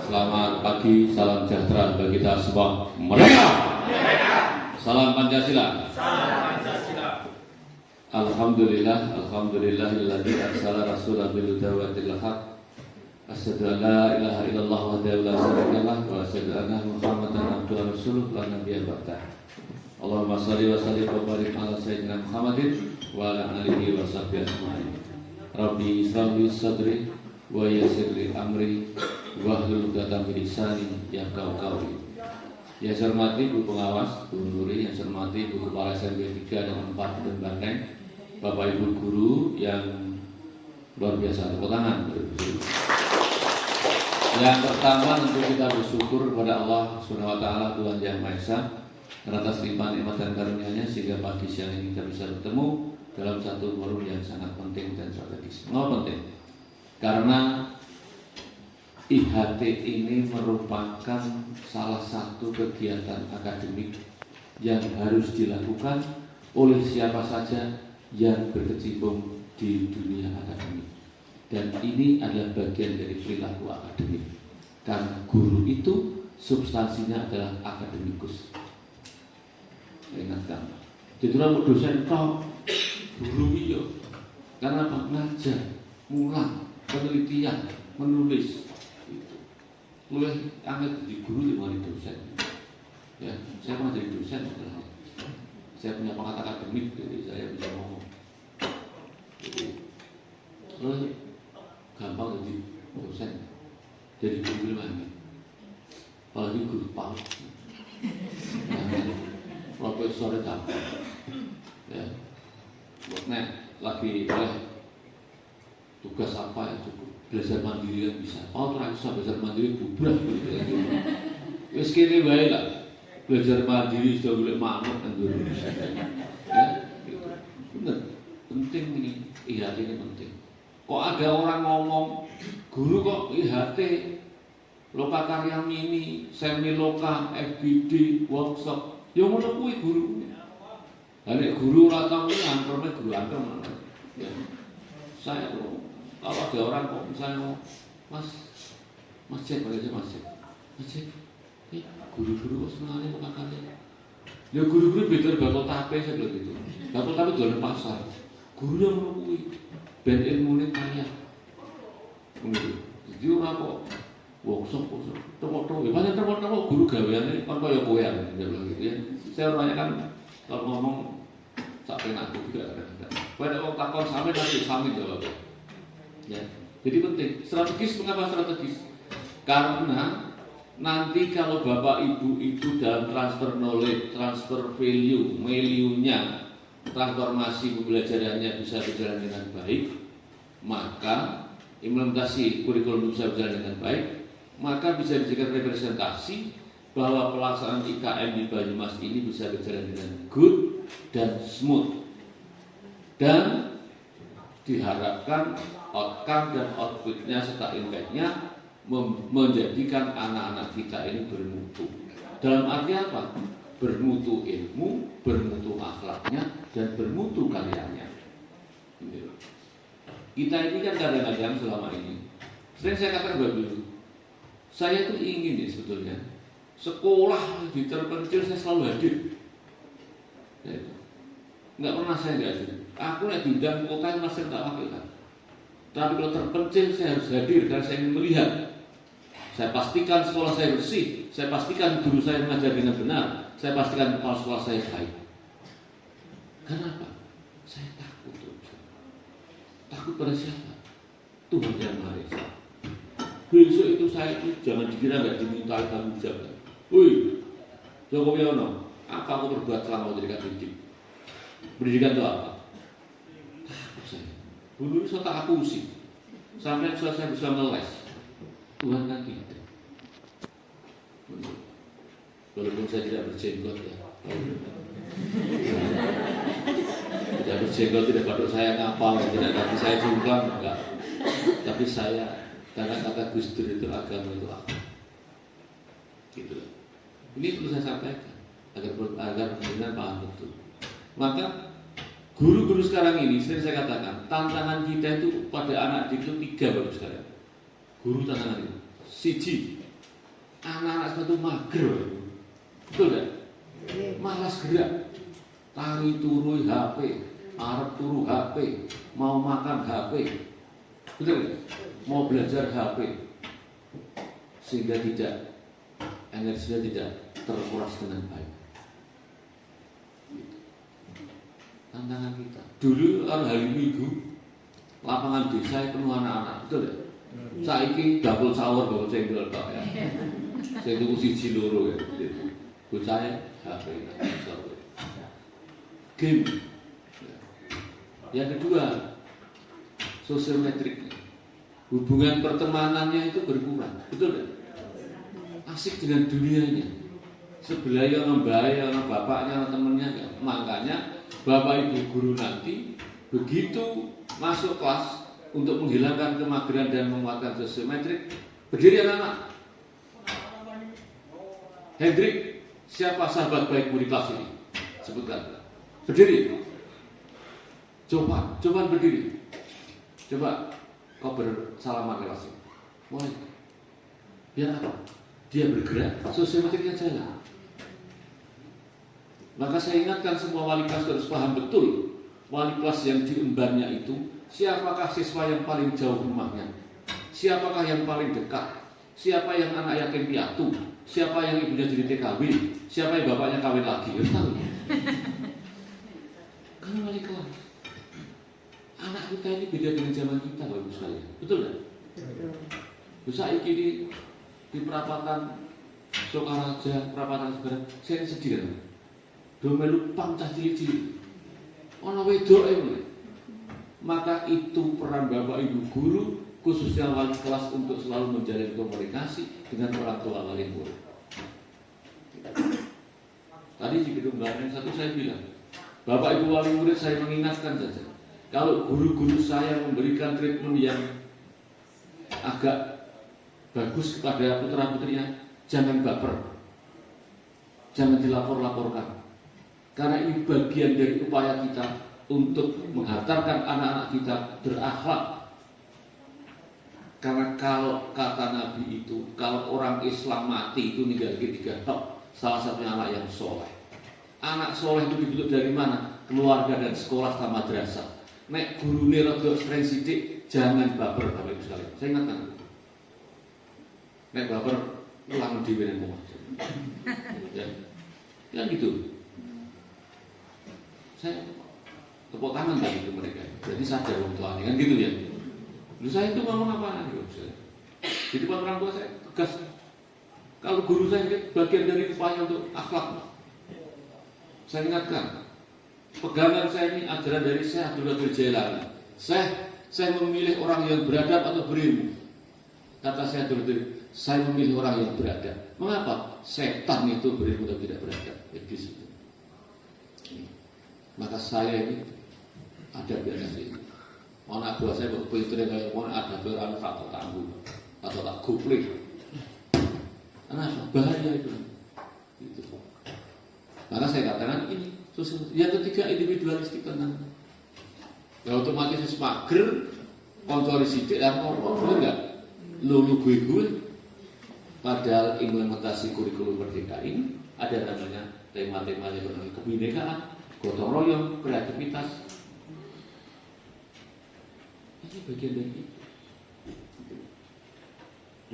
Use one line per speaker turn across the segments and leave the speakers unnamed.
Selamat pagi, salam sejahtera bagi kita semua. Merdeka! Salam Pancasila. Alhamdulillah, alhamdulillahilladzi arsala rasulahu bil huda wa dinil haq. Asyhadu an la ilaha illallah wahdahu la syarika lah wa asyhadu anna Muhammadan abduhu wa rasuluhu la nabiyya ba'dah. Allahumma shalli wa sallim wa barik ala sayyidina Muhammadin wa ala alihi wa sahbihi ajma'in. Rabbi israh li sadri wa yassir li amri wahlul 'uqdatam min lisani yafqahu qawli. Yang saya hormati Bu Pengawas, Bu Nuri, yang saya hormati Bu Kepala SMK 3 dan 4 dan Banteng, Bapak Ibu guru yang luar biasa, tepuk tangan. Yang pertama tentu kita bersyukur kepada Allah Subhanahu wa taala, Tuhan Yang Maha Esa, atas limpahan nikmat dan karunia-Nya sehingga pagi siang ini kita bisa bertemu dalam satu forum yang sangat penting dan strategis. Mengapa penting? Karena IHT ini merupakan salah satu kegiatan akademik yang harus dilakukan oleh siapa saja yang berkecimpung di dunia akademik. Dan ini adalah bagian dari perilaku akademik. Karena guru itu substansinya adalah akademikus. Ingatkan. Jadi orang dosen kau guru itu karena apa? Ngajar, mulang, penelitian, menulis. Mulai angkat di guru di mana dosen. Ya, saya pernah jadi dosen. Saya punya pangkat akademik, jadi saya bisa ngomong. Jadi, gampang jadi dosen, jadi guru lagi. Apalagi guru PAUD, profesor gampang. Ya, buatnya lagi oleh tugas apa ya cukup. Belajar mandiri kan bisa. Oh terus belajar mandiri bubrah gitu ya. Wis kene wae lah. Belajar mandiri sudah boleh manut kan dulu. Ya, gitu. Bener. Penting ini IHT ini penting. Kok ada orang ngomong guru kok IHT, loka karya mini, semi loka, FGD, workshop. Ya ngono kuwi guru. Lah nek guru ora tau kuwi angkerne guru angker. Ya. Saya kalau ada orang kok misalnya mas cek bagaimana mas cek guru-guru kok senangnya mau kakaknya ya guru-guru betul bakal tape saya bilang gitu bakal tape jualan pasar guru yang menunggu ben ilmunya kaya jadi orang kok workshop tepok-tepok ya banyak tepok-tepok guru gaweannya kan kaya koyan dia bilang gitu ya saya orangnya kan kalau ngomong sampai aku juga kadang-kadang pada waktu takon sampai nanti sampai jawab ya, jadi penting. Strategis, mengapa strategis? Karena nanti kalau Bapak Ibu itu dalam transfer knowledge, transfer value-nya, transformasi pembelajarannya bisa berjalan dengan baik, maka implementasi kurikulum bisa berjalan dengan baik, maka bisa dijadikan representasi bahwa pelaksanaan IKM di Banyumas ini bisa berjalan dengan good dan smooth. Dan diharapkan outcome dan outputnya serta impactnya menjadikan anak-anak kita ini bermutu. Dalam arti apa? Bermutu ilmu, bermutu akhlaknya, dan bermutu karyanya. Kita ini kan kadang-kadang selama ini, sering saya katakan dulu, saya tuh ingin nih sebetulnya sekolah di terpencil saya selalu hadir. Nggak pernah saya nggak hadir. Aku yang diundang kota yang masih tak wakilkan. Tapi kalau terpencil saya harus hadir karena saya ingin melihat. Saya pastikan sekolah saya bersih. Saya pastikan guru saya mengajar dengan benar. Saya pastikan kepala sekolah saya baik. Kenapa? Saya takut. Takut pada siapa? Tuhan Yang Maha Esa. Besok itu saya itu jangan dikira nggak diminta tanggung jawab. Woi, Joko Wiono, apa aku berbuat selama menjadi pendidik? Pendidikan itu apa? Dulu saya tak akusi sampai saya bisa meles. Tuhan kan tidak. Walaupun saya tidak berjenggot ya. Tidak berjenggot, tidak batuk saya ngapal, tidak kaki saya jungklang, enggak. Tapi saya karena kata Gus Dur itu agama itu apa? Gitu. Ini perlu saya sampaikan agar benar paham betul. Maka guru-guru sekarang ini, sering saya katakan, tantangan kita itu pada anak didik itu 3 bagus sekali. Guru tantangan itu. Siji, Anak-anak seperti itu mager, betul tidak? Malas gerak, tangi turu HP, arep turu HP, mau makan HP, betul tidak? Mau belajar HP, sehingga energinya tidak terkuras dengan baik. Tantangan kita. Dulu hari Minggu lapangan desa penuh anak-anak, betul ya? Saiki double sahur, double cendol tok ya. Saya tunggu siji loro ya. Bocahnya HP, game. Yang kedua, sosial metrik. Hubungan pertemanannya itu berkurang, betul ya? Asik dengan dunianya. Sebelah yang bahaya, bapaknya, temennya. Makanya Bapak Ibu guru nanti begitu masuk kelas untuk menghilangkan kemageran dan menguatkan sosiometrik, berdiri anak-anak. Hendrik, siapa sahabat baikmu di kelas ini? Sebutkan. Berdiri. Coba berdiri. Coba kau bersalaman kelas ini. Mulai. Biar apa? Dia bergerak, sosiometriknya jalan. Maka saya ingatkan semua wali kelas harus paham betul wali kelas yang diembannya itu siapakah siswa yang paling jauh rumahnya, siapakah yang paling dekat, siapa yang anak yatim piatu, siapa yang ibunya jadi TKW, siapa yang bapaknya kawin lagi, harus tahu. Karena wali kelas, anak kita ini beda dengan zaman kita, bagus sekali, betul kan? Bisa ini di perapatan Sokaraja, perapatan Segarang, saya sedih kan? Domelu pang cah cilik-cilik ana wedoke. Maka itu peran Bapak Ibu guru khususnya wali kelas untuk selalu menjalin komunikasi dengan orang tua wali murid. Tadi di gedung yang satu saya bilang, Bapak Ibu wali murid saya mengingatkan saja, kalau guru-guru saya memberikan treatment yang agak bagus kepada putra-putrinya, jangan baper, jangan dilapor-laporkan. Karena ini bagian dari upaya kita untuk menghantarkan anak-anak kita berakhlak. Karena kalau kata Nabi itu, kalau orang Islam mati itu ninggalin 3 hal. Salah satunya anak yang soleh. Anak soleh itu dibentuk dari mana? Keluarga dan sekolah sama madrasah. Nek gurune rada stres sithik, jangan baper Bapak Ibu sekalian. Saya ingatkan. Nek baper ulang dhewe nang omah. Ya gitu. Saya tepuk tangan tadi ke mereka. Jadi sadar orang tuanya kan gitu ya. Lalu saya itu ngomong apa nanti? Di depan orang tua saya tegas. Kalau guru saya bagian dari upaya untuk akhlak. Saya ingatkan. Pegangan saya ini ajaran dari Syekh Abdul Qadir Jailani. Saya memilih orang yang beradab atau berilmu. Kata Syekh Abdul Qadir, saya memilih orang yang beradab. Mengapa? Setan itu berilmu atau tidak beradab. Jadi maka saya ini ada biasa ini. Anak buah saya berpikir kayak mau ada berani faktor tangguh atau tak guplik. Karena bahaya itu. Maka saya katakan ini. Yang ketiga individualistik tenang. Ya otomatis mager, kontrol sidik dan kontrol enggak. Lulu gue. Padahal implementasi kurikulum merdeka ini ada namanya tema-tema yang bernama kebinekaan, gotong royong, kreativitas. Ini bagian dari itu.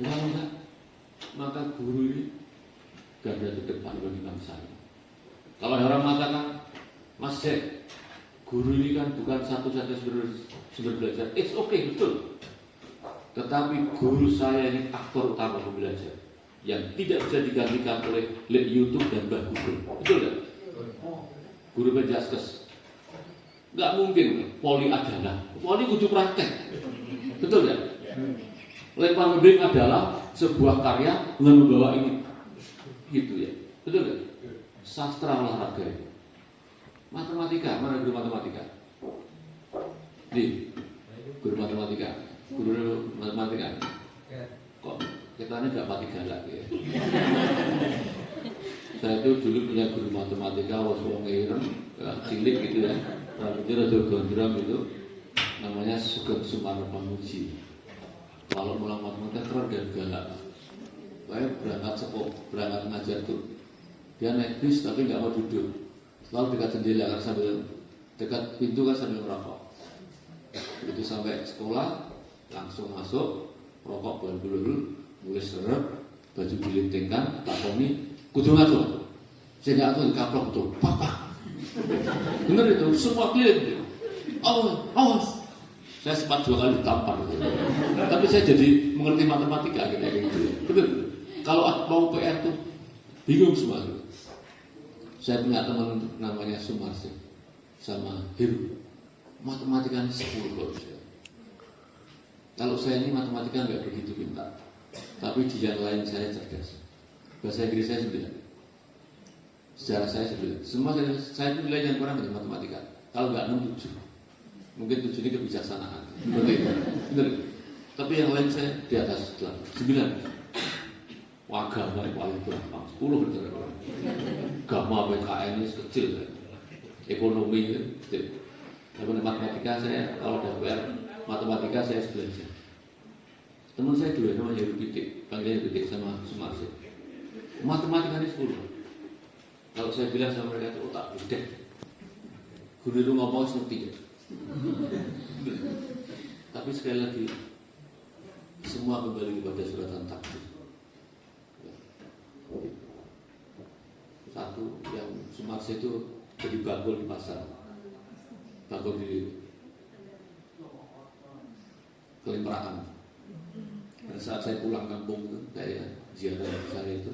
Kalau enggak, maka guru ini garda terdepan bagi bangsa ini. Kalau orang mengatakan, Mas Jack, guru ini kan bukan satu-satunya sumber belajar. It's okay, betul. Tetapi guru saya ini aktor utama pembelajar yang tidak bisa digantikan oleh YouTube dan Mbah Google. Betul kan? Guru penjaskes nggak mungkin poli adalah poli kudu praktek. Betul kan? Lempar bimbing adalah sebuah karya dengan membawa ini gitu ya. Betul kan? Sastra olahraga itu. Matematika, mana guru matematika? Di guru matematika. Guru matematika. Kok kita ini gak mati galak ya. Saya itu dulu punya guru matematika, wong ireng, cilik gitu ya. Rambutnya rada gondrong itu, namanya Sugeng Sumarno Pamuji. Kalau mulai matematika keren dan galak. Saya berangkat ngajar tuh, dia naik bis tapi nggak mau duduk, selalu dekat jendela kan sambil dekat pintu kan sambil merokok. Itu sampai sekolah langsung masuk, rokok bulu-bulu, mulai seret, baju dilintingkan, takoni, kudu ngaco. Saya nggak tahu dikaplok tuh, pak. Bener itu, semua keliling. Awas. Saya sempat 2 kali ditampar gitu. Tapi saya jadi mengerti matematika kayak gitu. Bener. Kalau mau PR tuh bingung semua gitu. Saya punya teman namanya Sumarsi sama Heru. Matematika 10 loh. Kalau saya ini matematika nggak begitu pintar, tapi di yang lain saya cerdas. Bahasa Inggris saya 9. Sejarah saya 9. Semua saya nilai yang kurang dari matematika. Kalau nggak 6, 7. Mungkin 7 ini kebijaksanaan. Benar. Tapi yang lain saya di atas 9. Agama yang paling berapa? 10 betul. Agama PKN ini kecil. Ekonomi itu kecil. Tapi matematika saya kalau ada PR matematika saya belajar. Teman saya 2 namanya Heru Pitik, panggilnya Pitik sama Sumarsi. Matematika ini 10. Kalau saya bilang sama mereka itu otak budek. Guru itu ngomong seperti itu. Tapi sekali lagi semua kembali kepada suratan takdir. Satu yang Sumarsi itu jadi bagul di pasar, bagul di Kelimraan. Pada saat saya pulang kampung itu, saya ziarah saya itu,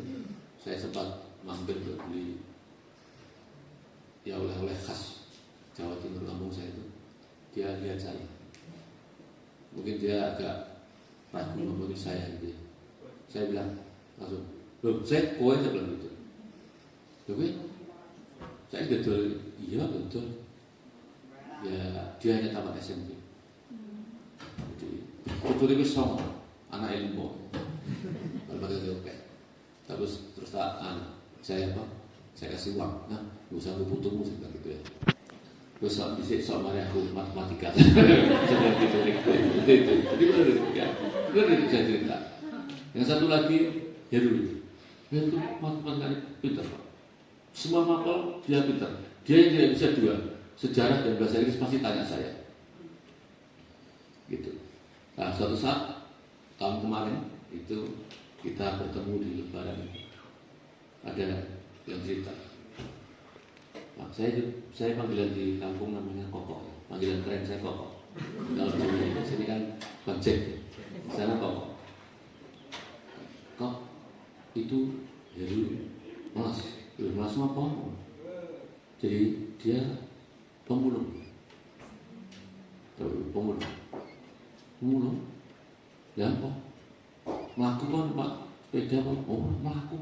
saya sempat mampir untuk beli ya oleh-oleh khas Jawa Timur kampung saya itu. Dia lihat saya, mungkin dia agak ragu ngomongin saya gitu. Saya bilang langsung, loh, saya bilang gitu. Loh, saya betul, iya betul. Ya dia hanya tamat SMP. Betul itu sama anak ilmu, kalau pakai oke. Terus saya apa? Saya kasih uang. Nah, nggak usah putumu seperti itu ya. Terus bisa soal aku matematika. Itu. Jadi benar ya. Benar saya cerita. Yang satu lagi Heru. Itu matematika pintar. Semua mapel dia pintar. Dia yang tidak bisa 2. Sejarah dan bahasa Inggris pasti tanya saya. Gitu. Nah, suatu saat tahun kemarin itu kita bertemu di Lebaran. Ada yang cerita. Nah, saya panggilan di kampung namanya Koko. Panggilan keren saya Koko. Kalau di sini kan Bajek. Di sana Koko. Kok itu Heru Mas apa? Jadi dia pemulung. Ya apa? Melakukan Pak sepeda Pak. Oh melaku.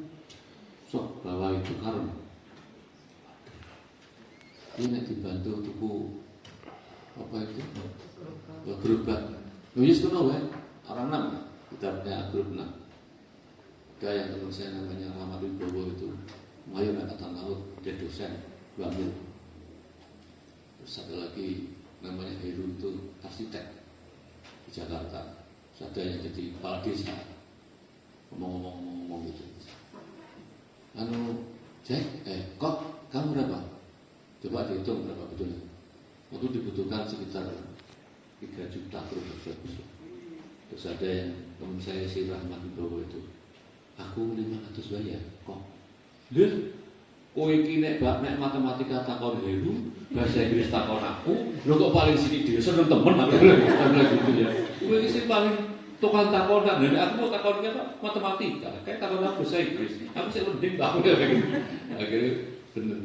Sok bawa itu karun. Ini nak dibantu tuku apa itu? Gerobak. Nulis kuno ya. Orang 6. Kita punya grup 6. Ada yang teman saya namanya Rahmat Wibowo itu Mayor Angkatan Laut, dia dosen 2 mil. Terus ada lagi namanya Heru itu arsitek di Jakarta. Terus ada yang jadi kepala desa, ngomong gitu. Jack, kok kamu berapa? Coba dihitung berapa betul. Itu dibutuhkan sekitar 3 juta per bagus. Terus ada yang teman saya si Rahmat Wibowo itu, aku 500 bayar kok. Lha kowe iki nek matematika takon Heru, bahasa Inggris takon aku, lho kok paling sini dhewe seneng temen aku gitu ya. Kowe iki sing paling tukang takonan, dan aku mau takonnya apa? Matematika, kayak takon aku bahasa Inggris. Aku sih mending aku kayak gitu. Akhirnya bener.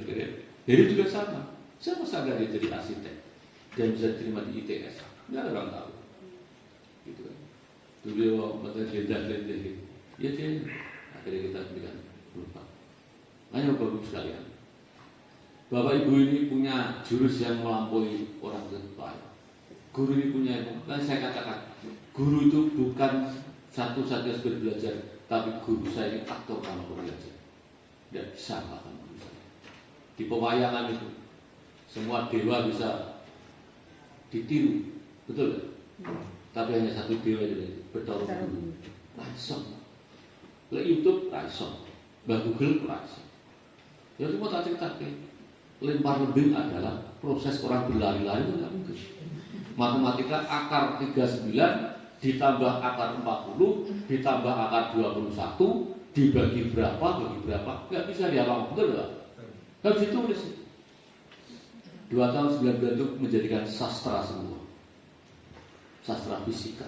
Heru juga sama. Siapa sangka dia jadi arsitek dan bisa diterima di ITS? Nggak ada orang tahu. Gitu kan. Dulu materi gitu. Ya dia akhirnya kita berikan lupa. Hanya bagus sekalian. Bapak Ibu ini punya jurus yang melampaui orang lain. Guru ini punya ilmu. Dan saya katakan, guru itu bukan satu-satunya sebagai belajar, tapi guru saya ini aktor sama belajar. Tidak bisa makan guru saya. Di pewayangan itu, semua dewa bisa ditiru, betul? Tapi hanya satu dewa itu bertolong guru. Langsung. Lek YouTube ra iso, Mbah Google ra iso. Ya cuma tak ceritake. Lempar lembing adalah proses orang berlari-lari itu tidak mungkin. Matematika akar 39 ditambah akar 40 ditambah akar 21 dibagi berapa bagi berapa nggak bisa dihafal, betul nggak? Harus ditulis. 2 tahun 9 bulan itu menjadikan sastra semua, sastra fisika,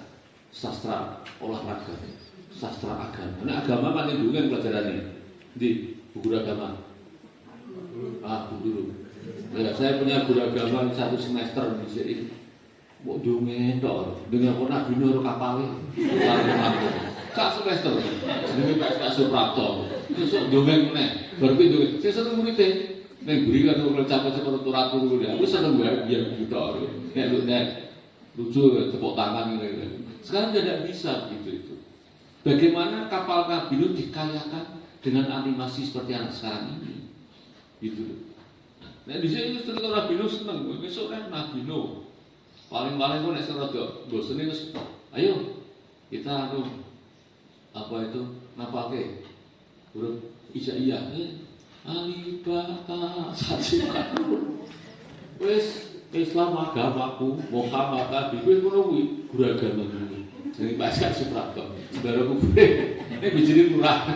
sastra olahraga, sastra agama. Nah agama paling dulu yang pelajarannya di guru agama. Dulu. Ya, saya punya guru agama 1 semester di sini. Kok dunge tok, dengan Nabi Nur kapale. Sak semester. Jenenge Pak Suprapto. Sesuk dunge meneh. Bar kuwi dunge. Sesuk murid-e ning guri kan kok capek seperti turatur kuwi. Aku seneng banget biar gitu. Nek lucu tepuk tangan gitu. Sekarang tidak bisa begitu itu. Bagaimana kapal Nabi Nur dikayakan dengan animasi seperti yang sekarang ini? Gitu. Nah di sini cerita Nabi Nuh seneng, besok kan Nabi Nuh paling-paling pun nek rada bosen itu, ayo kita apa itu napake huruf hijaiyah alibata sajikan wis Islam agamaku Muhammad Nabi kuwi ngono kuwi guru agama kuwi jenenge Pak Suprapto sebaro kuwi nek bijine murah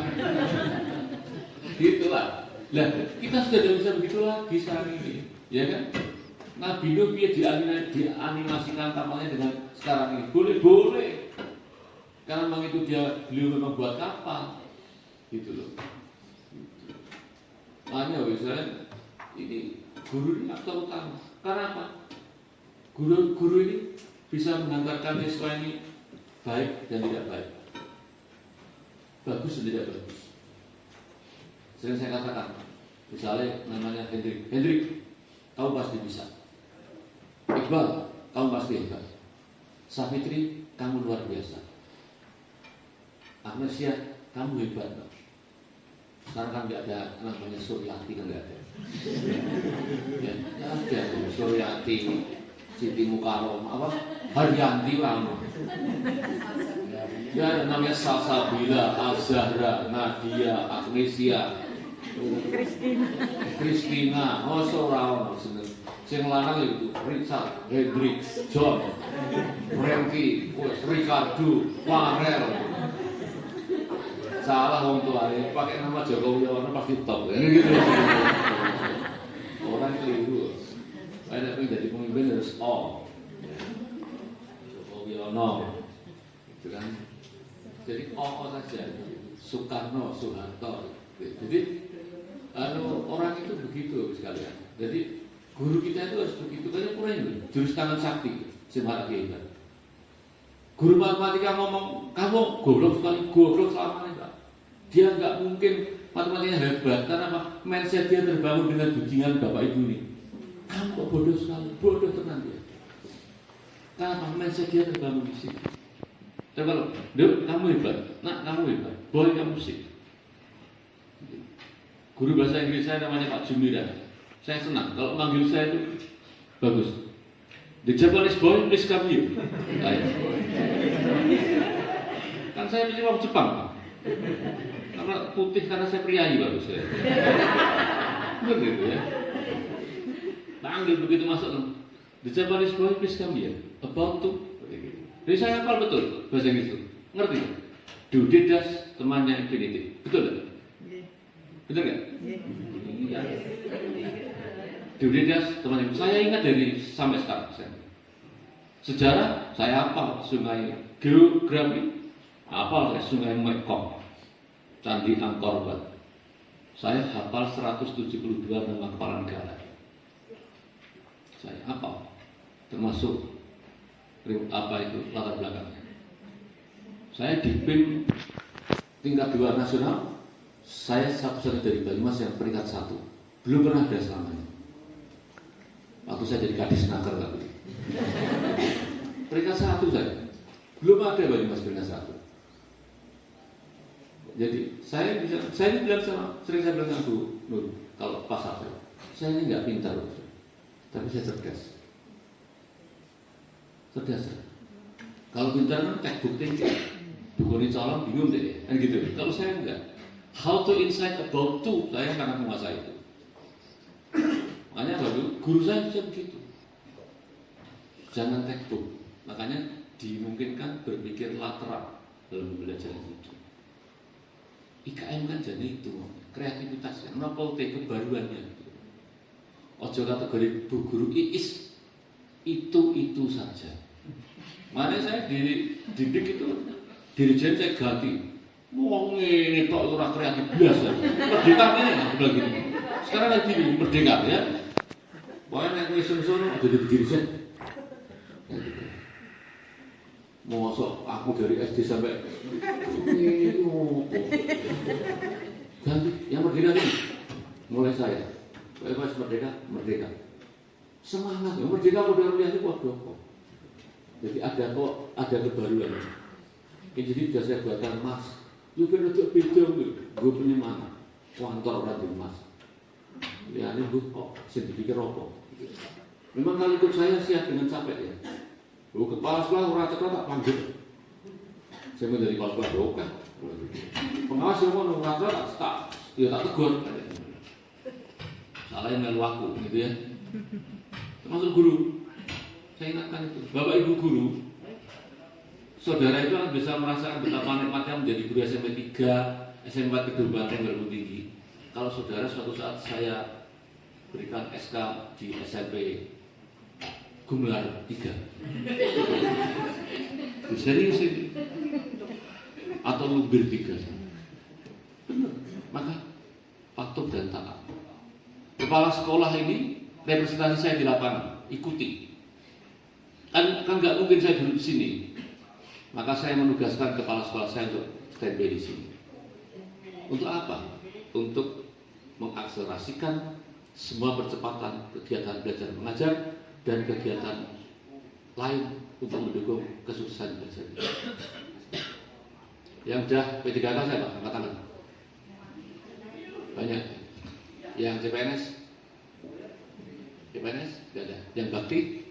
gitulah. Lah, kita sudah tidak bisa begitu lagi sekarang ini, ya kan? Nabi Nuh dia dianimasikan tampaknya dengan sekarang ini. Boleh. Karena memang itu beliau memang buat kapal, gitu loh. Makanya misalnya ini guru ini aktor utama. Karena apa? Guru ini bisa menghantarkan siswa ini baik dan tidak baik, bagus dan tidak bagus. Sering saya katakan, misalnya namanya Hendrik, kamu pasti bisa. Iqbal, kamu pasti hebat. Safitri, kamu luar biasa. Agnesia, kamu hebat. Sekarang kan nggak ada namanya Suryati, kan nggak ada. Ya, ada Suryati, Siti Mukarom, apa? Haryanti lama. Ya, namanya Salsabila, Azahra, Nadia, Agnesia, Kristina, Rawon, sing lanang itu Richard, Hendrix, John, Frankie, Ricardo, Farel. Salah wong tuane pakai nama Jokowi orang pasti top. Gitu. Orang keliru. Ada yang jadi pemimpin harus Jokowi ono. Itu kan. Jadi saja. Soekarno, Soeharto. Jadi orang itu begitu sekalian. Jadi guru kita itu harus begitu. Banyak orang ini jurus tangan sakti, semangat hebat. Guru matematika ngomong, kamu goblok sekali, goblok selamanya Pak. Dia nggak mungkin matematikanya hebat karena apa? Mindset dia terbangun dengan bimbingan bapak ibu ini. Kamu kok bodoh sekali, bodoh tenang dia. Karena mindset dia terbangun di sini. Tapi kalau, kamu hebat, kamu hebat, boleh kamu musik. Guru bahasa Inggris saya namanya Pak Jumira. Saya senang kalau manggil saya itu bagus. The Japanese boy, please come here. Kan saya mesti orang Jepang, Pak. Karena putih karena saya priayi bagus saya. Begitu ya. Panggil begitu masuk. The Japanese boy, please come here. About to. Jadi saya hafal betul bahasa Inggris itu. Ngerti? Do did does temannya infinitive. Betul tak? Betul nggak? Iya. Diudidas teman-teman, saya ingat dari sampai sekarang. Sejarah saya hafal sungai, geografi hafal saya sungai Mekong, Candi Angkor Wat. Saya hafal 172 nama kepala negara. Saya hafal, termasuk apa itu latar belakangnya. Saya di BIM tingkat 2 nasional. Saya satu-satunya dari Banyumas yang peringkat 1. Belum pernah ada selamanya. Waktu saya jadi kadis naker lagi. Peringkat 1 saya. Belum ada Banyumas peringkat 1. Jadi saya ini bilang sering saya bilang sama Bu Nur, kalau pas saya ini nggak pintar, tapi saya cerdas. Cerdas. Kalau pintar kan cek bukti. Buku ini colong bingung deh, kan gitu. Kalau saya enggak. How to insight about to, saya sangat menguasai itu. Makanya guru saya bisa begitu. Jangan textbook. Makanya dimungkinkan berpikir lateral dalam belajar itu. IKM kan jadi itu kreativitasnya, kenapa kebaruannya. Ojo kategori bu guru iis itu saja. Makanya saya dididik itu dirijen saya ganti. Wong ini tok ora kreatif biasa. Merdeka ini bilang gini. Sekarang lagi merdeka ya. Pokoknya nek wis sun-sun jadi dirijen. Mosok aku dari SD sampai ganti yang merdeka ini mulai saya. Pas merdeka. Semangat ya merdeka udah lihat kok. Jadi ada kebaruan. Ini jadi sudah saya buatkan mas. Juga untuk beda gue punya mana? Kantor orang di mas. Ya ini gue kok sedikit rokok. Memang kalau ikut saya siap dengan capek ya. Gue kepala sekolah orang cepat tak panggil. Saya menjadi kepala sekolah bukan. Pengawas yang mau nunggu tak tegur. Salah yang melu aku gitu ya. Termasuk guru. Saya ingatkan itu. Bapak Ibu guru, saudara itu kan bisa merasakan betapa nikmatnya menjadi guru SMP 3, SMP 4 Gedung Banteng Perguruan Tinggi. Kalau saudara suatu saat saya berikan SK di SMP Gumelar 3. Serius ini. Atau Lubir 3. Benar. Maka patuh dan taat. Kepala sekolah ini representasi saya di lapangan, ikuti. Kan nggak mungkin saya duduk di sini. Maka saya menugaskan kepala sekolah saya untuk standby di sini. Untuk apa? Untuk mengakselerasikan semua percepatan kegiatan belajar mengajar dan kegiatan lain untuk mendukung kesuksesan belajar. Yang sudah P3K saya Pak, angkat tangan. Banyak. Yang CPNS? CPNS? Tidak ada. Yang bakti?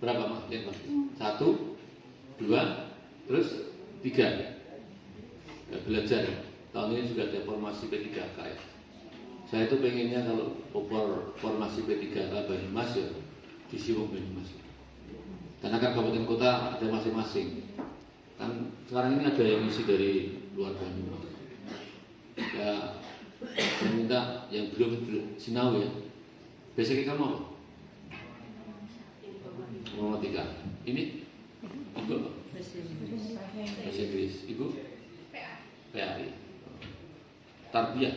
Berapa Mak? Yang bakti? 1, 2, terus 3. Belajar. Tahun ini juga ada formasi P3K ya. Saya itu pengennya kalau formasi P3K Banyumas ya di Siwung Banyumas. Karena kan kabupaten kota ada masing-masing. Kan sekarang ini ada yang isi dari luar Banyumas. Ya, saya minta yang belum sinau ya. Besoknya kamu apa? Informatika. Ini Ibu apa? Bahasa Inggris. Ibu? PAI. Tarbiyah.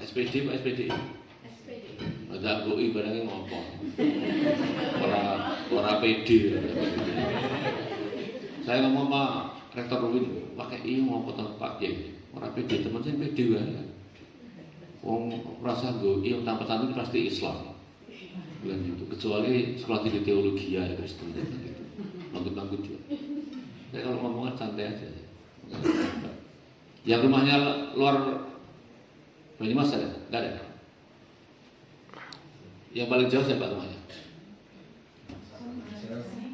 SPD Pak SPD. Ada boi barangnya ngopo. Ora PD. Saya ngomong Pak Rektor Ruwin, pakai ngopo Pak Kiai. Ora PD teman saya PD wae. Wong rasa nggo tanpa tantu pasti Islam. Bukan itu. Kecuali sekolah tinggi teologi ya Kristen gitu. Nganggut juga. Saya kalau ngomong santai aja. Yang rumahnya luar Banyumas ada? Enggak ada. Yang paling jauh siapa rumahnya?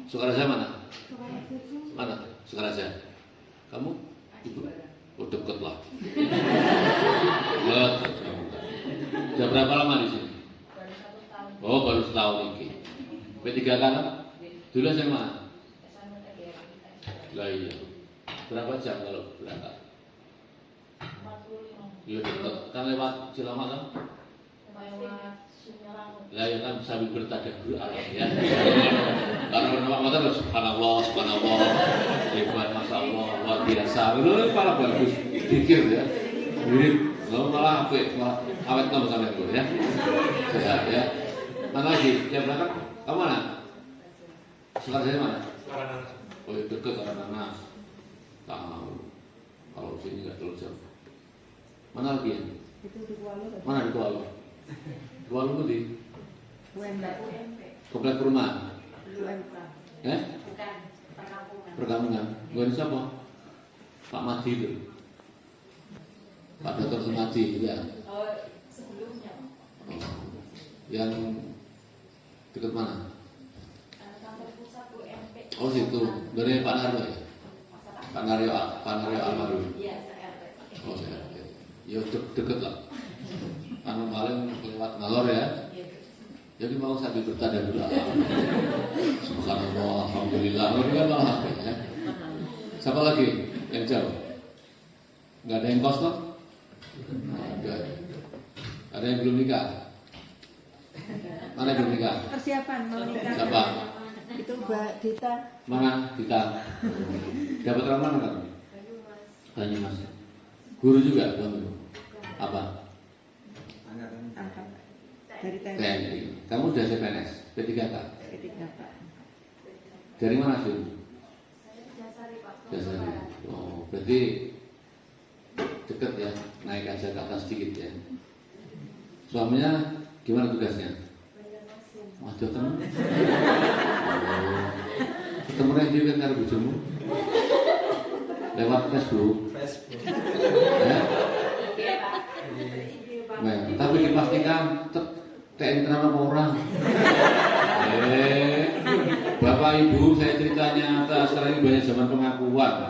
Sukaraja mana? Mana? Sukaraja. Kamu? Ibu? Oh deket lah. Sudah berapa lama di sini? Oh baru setahun ini. P3K kan? Dulu saya mana? Lah iya. Berapa jam kalau berangkat? Iya deket. Kan lewat Cilamak kan? Lewat Sumerang. Lah ya kan sambil bertadabbur alam ya. Karena nama motor terus subhanallah, hebat masyaallah, luar biasa. Itu malah bagus pikir ya. Mirip, malah apik, malah awet nom sampai itu ya. Sehat ya. Mana lagi? Yang berangkat? Kamu mana? Sekarang saya mana? Oh deket Karangnanas. Tahu. Kalau sini nggak terlalu jauh. Mana lagi ya? Itu di Kuala. Mana di Kuala? Kuala itu di? Komplek perumahan. Bukan. Perkampungan. Bukan siapa? Pak Madi itu. Pak Dr. Sumadi ya. Oh, sebelumnya. Yang dekat mana? Kantor pusat UMP. Oh situ. Dari Pak Narno ya? Pak Naryo Almarhum.
Iya, saya.
Oh, saya. Ya deket lah. Anu paling lewat ngalor ya. Jadi mau sambil bertanda dulu. Subhanallah, alhamdulillah. Ini kan malah ya. Siapa lagi yang jauh? Enggak ada yang kos toh? Enggak. Ada yang belum nikah? Mana yang belum nikah?
Persiapan mau nikah.
Siapa?
Itu Mbak Dita.
Mana? Dita. Dapat orang mana kan? Banyumas. Guru juga, guru. Apa?
Angkat dari TNI.
TNI. Kamu udah CPNS? P3K?
P3 Pak.
Dari mana sih?
Dasari, Pak.
Dasari. Oh, berarti deket ya, naik aja ke atas sedikit ya. Suaminya gimana tugasnya? Waduh temen. Oh. Ketemu lagi kan karo bojomu? Lewat Facebook. Ya? Nah, tapi dipastikan TNI kenapa orang? Bapak Ibu, saya ceritanya sekarang ini banyak zaman pengakuan.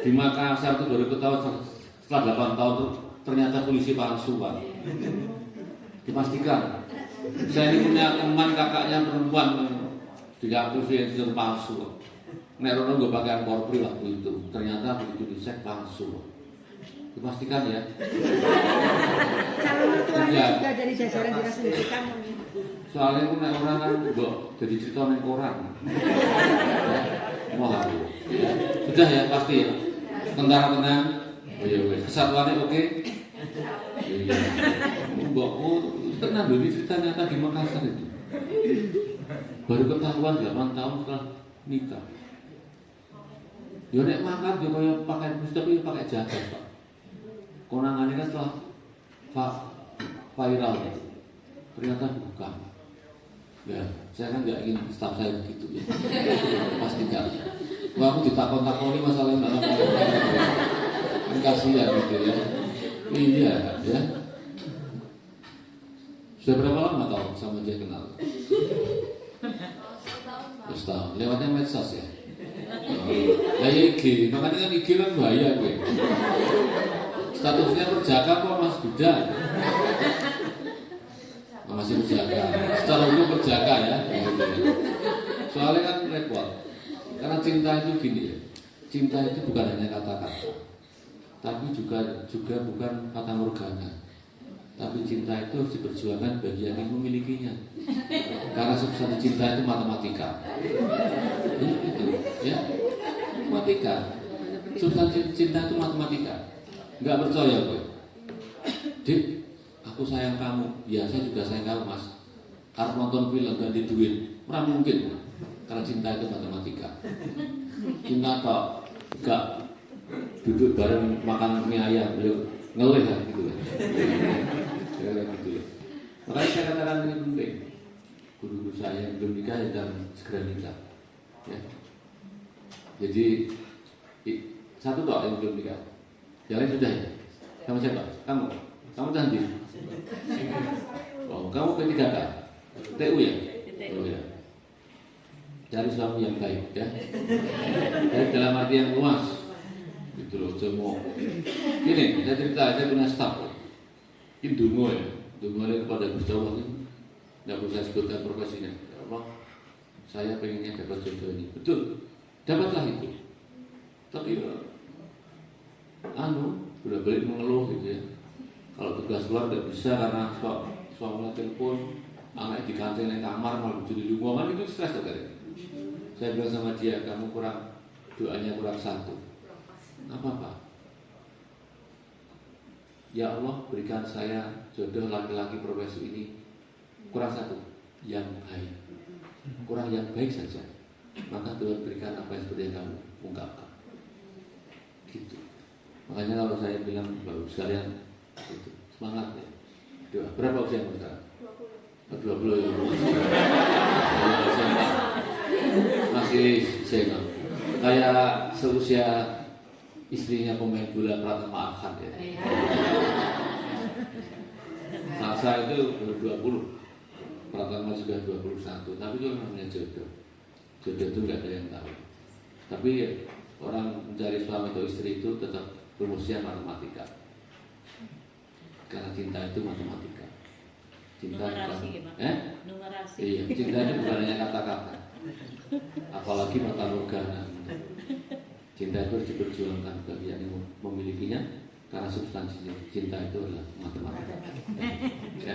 Di Makassar itu baru ketahuan setelah 8 tahun ternyata polisi palsu, Pak. Dipastikan. Saya ini punya teman kakaknya perempuan diakui yang palsu. Nek rono gue pakai korpri waktu itu, ternyata begitu dicek palsu. Dipastikan ya.
Calon mertuanya
Ya.
juga dari jajaran dinas pendidikan.
Soalnya aku nek orang kan mbok jadi cerita ning koran. Wah. Ya. Sudah ya pasti ya. Tentara tenang. Oh iya wes. Kesatuannya oke. Iya. Mbok tenang dulu cerita nyata di Makassar itu. Baru ketahuan 8 tahun setelah nikah. Yo nek makan yo kaya pakai tapi pakai jaket, Pak. Konangannya kan setelah viral gitu. Ternyata bukan. Ya, saya kan nggak ingin staf saya begitu ya. Pastikan. Wah, aku ditakon-takoni masalah yang dalam kan kasihan gitu ya. Iya, ya. Sudah berapa lama tahu sama dia kenal? Setahun. Lewatnya medsos ya. Ya IG, makanya kan IG kan bahaya gue. Statusnya perjaka kok Mas Duda? Masih perjaka. Secara umum perjaka ya. Soalnya kan repot. Karena cinta itu gini ya. Cinta itu bukan hanya kata-kata, tapi juga bukan kata morgana. Tapi cinta itu harus diperjuangkan bagi yang ingin memilikinya. Karena substansi cinta itu matematika. Itu ya. Matematika. Substansi cinta itu matematika. Enggak percaya gue. Dik, aku sayang kamu. Ya, saya juga sayang kamu, Mas. Harus nonton film dan di duit. Ora mungkin. Karena cinta itu matematika. Cinta kok enggak duduk bareng makan mie ayam, yuk ngelih lah gitu ya. Ya gitu ya. Makanya saya katakan ini penting. Guru-guru saya yang belum nikah dan segera nikah. Ya. Jadi satu tok yang belum nikah. Yang lain sudah ya. Sama siapa? Kamu. Kamu nanti. Oh, kamu P3K. TU ya? Oh ya. Cari suami yang baik ya. Baik dalam arti yang luas. Gitu loh, semua. Gini, saya cerita, saya punya staf. Ini dungo ya. Dungo ini kepada Gusti Allah ini. Tidak perlu saya sebutkan profesinya. Ya Allah, saya pengennya dapat jodoh ini. Betul, dapatlah itu. Tapi boleh-boleh mengeluh gitu ya. Kalau tugas luar tidak bisa karena suaminya telepon, anaknya dikancing di kamar malah jadi lumayan itu stres kan. Saya bilang sama dia, kamu doanya kurang satu. Apa? Ya Allah, berikan saya jodoh laki-laki profesi ini kurang satu, yang baik. Kurang yang baik saja. Maka Tuhan berikan apa yang seperti yang kamu ungkapkan. Gitu. Makanya kalau saya bilang bagus sekalian gitu. Semangat ya. Doa. Berapa usia kamu sekarang? 20 ya. Masih senior. Kayak seusia istrinya pemain bola Pratama Arhan ya. Sasa itu baru 20. Pratama juga 21. Tapi itu namanya jodoh. Jodoh itu nggak ada yang tahu. Tapi orang mencari suami atau istri itu tetap rumusnya matematika. Karena cinta itu matematika. Cinta
Numerasi
bukan,
gimana? Numerasi.
Iya, cinta itu bukan hanya kata-kata. Apalagi mata morgana. Cinta itu harus diperjuangkan bagi yang memilikinya karena substansinya. Cinta itu adalah matematika. Ya.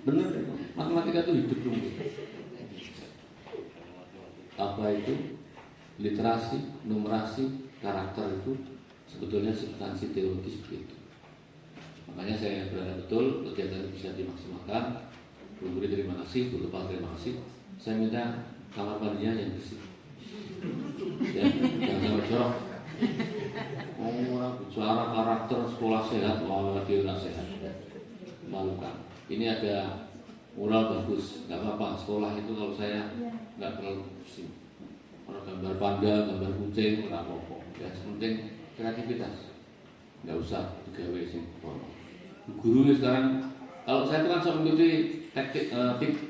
Benar, matematika itu hidup dulu. Apa itu? Literasi, numerasi, karakter itu sebetulnya substansi teologis begitu. Makanya saya berharap betul kegiatan itu bisa dimaksimalkan. Bu Guru terima kasih, Bu Lupa terima kasih. Saya minta kamar mandinya yang bersih. Ya, jangan sampai jorok. Orang bicara karakter sekolah sehat, wah dia nggak sehat. Malukan. Ini ada mural bagus, nggak apa-apa. Sekolah itu kalau saya nggak terlalu pusing. Kalau gambar panda, gambar kucing, nggak apa-apa. Ya, penting kreativitas. Nggak usah digawe sing formal. Guru sekarang, kalau saya itu kan saya mengikuti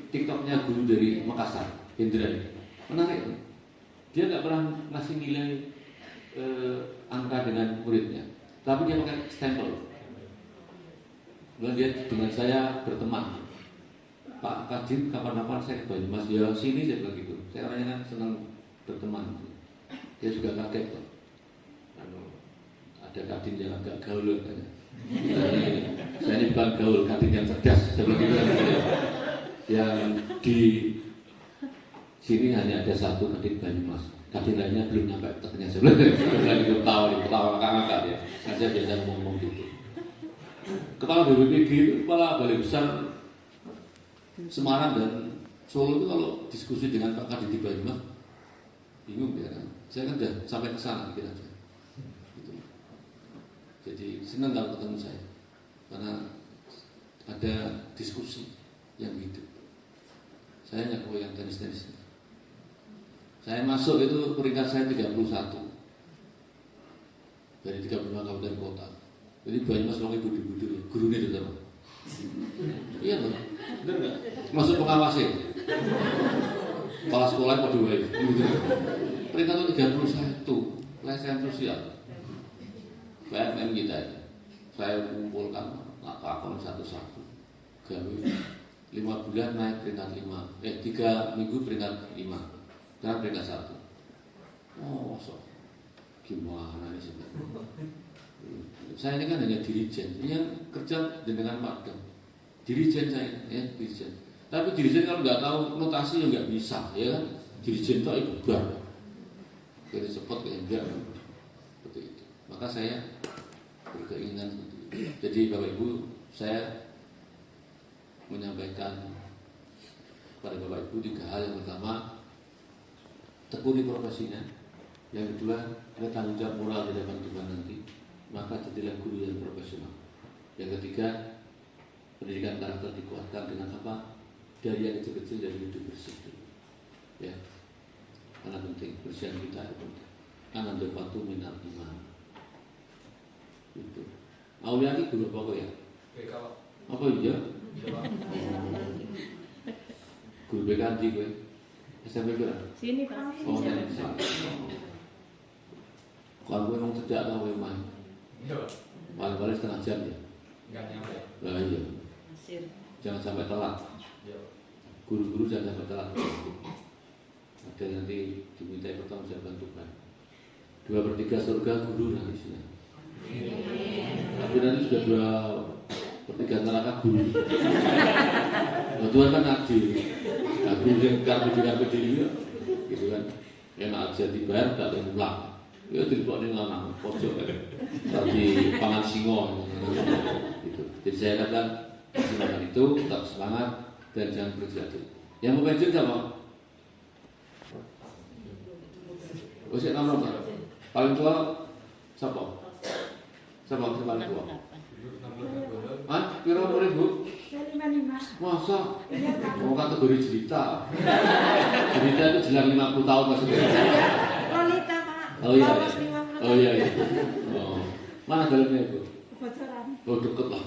TikToknya guru dari Makassar, Hendra. Menarik tuh. Dia nggak pernah ngasih nilai angka dengan muridnya, tapi dia pakai stempel. Lalu dia dengan saya berteman. Pak Kadin, kapan-kapan saya ke Banyumas, ya sini saya bilang gitu. Saya orangnya kan senang berteman. Dia juga kaget kok. Ada Kadin yang agak gaul katanya. Saya ini bukan gaul, Kadin yang cerdas. Saya bilang gitu. Yang di sini hanya ada satu Kadin Banyumas. Kadin lainnya belum nyampe teknya. Saya bilang gitu, ketawa kakak-kakak ya. Saya biasa ngomong gitu. Kepala BPPG itu, kepala Balai Besar Semarang dan Solo itu kalau diskusi dengan Pak Kadin di Banyumas, bingung ya kan. Saya kan sudah sampai ke sana kira-kira. Gitu. Jadi senang kalau ketemu saya, karena ada diskusi yang hidup. Saya nggak yang tenis-tenis. Saya masuk itu peringkat saya 31 dari 35 kabupaten kota. Jadi Banyumas orang ibu-ibu ya, guru ini tetap. Iya loh, bener nggak? Masuk pengawasnya, kepala sekolah mau dua itu. Peringkat 31, pelecehan sosial, PMM kita itu. Saya kumpulkan akun satu-satu. Gawe 5 bulan naik peringkat 5, 3 minggu peringkat 5, sekarang peringkat 1. Oh, so gimana ini sebenarnya? Saya ini kan hanya dirijen, ini yang kerja dengan Pak dirijen saya, ya dirijen. Tapi dirijen kalau nggak tahu notasi ya nggak bisa, ya kan? Dirijen itu ibarat, jadi support kayak enggak, seperti itu. Maka saya berkeinginan seperti itu. Jadi Bapak Ibu, saya menyampaikan kepada Bapak Ibu 3 hal. Yang pertama, tekuni profesinya. Yang kedua, ada tanggung jawab moral di depan Tuhan nanti. Maka jadilah guru yang profesional. Yang ketiga, pendidikan karakter dikuatkan dengan apa? Dari yang kecil-kecil, dari hidup bersih. Ya, karena penting bersihan kita itu penting. Karena batu minal iman. Itu. Aulia ini guru apa ya?
BK.
Apa iya? Guru BK anti gue. SMP berapa?
Sini Pak.
Oh, ya. Kalau gue emang sejak tahu memang.
Iya.
Paling-paling setengah jam ya.
Enggak nyampe.
Nah, iya.
Mesir.
Jangan sampai telat.
Iya.
Guru-guru jangan sampai telat. Ada nanti diminta pertanggungjawaban Tuhan. 2/3 surga guru nanti sini. Tapi nanti sudah 2/3 neraka guru. Nah, Tuhan kan adil. Nah, guru yang karbu diri gitu kan. Enak aja dibayar tak pulang. Ya dilebok ning lanang pojok tadi pangan singo gitu. Jadi saya katakan semangat itu tetap semangat dan jangan berjatuh. Yang mau pensiun siapa? Oh, saya nomor berapa? Paling tua siapa? Siapa yang paling tua? Ah, kira umur ibu?
Saya 55.
Masa?
Iya Pak.
Mau kategori jelita? Jelita itu jelang 50 tahun maksudnya.
Lolita Pak.
Oh iya.
Lolos 50
Oh iya. Oh. Mana dalamnya ibu?
Bocoran.
Oh deket lah.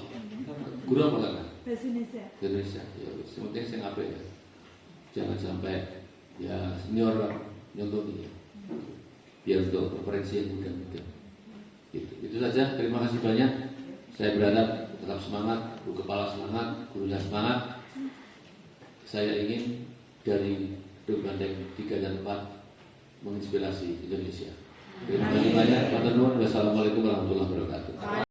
Guru apa kan?
Bahasa Indonesia.
Indonesia. Ya, sementing saya ngapain ya? Jangan sampai ya senior nyontoh ini. biar untuk referensi yang mudah-mudah. Itu saja. Terima kasih banyak. Saya berharap tetap semangat, Bu Kepala semangat, gurunya semangat. Saya ingin dari Gedung Banteng 3 dan 4 menginspirasi Indonesia. Terima kasih banyak. Wassalamualaikum warahmatullahi wabarakatuh.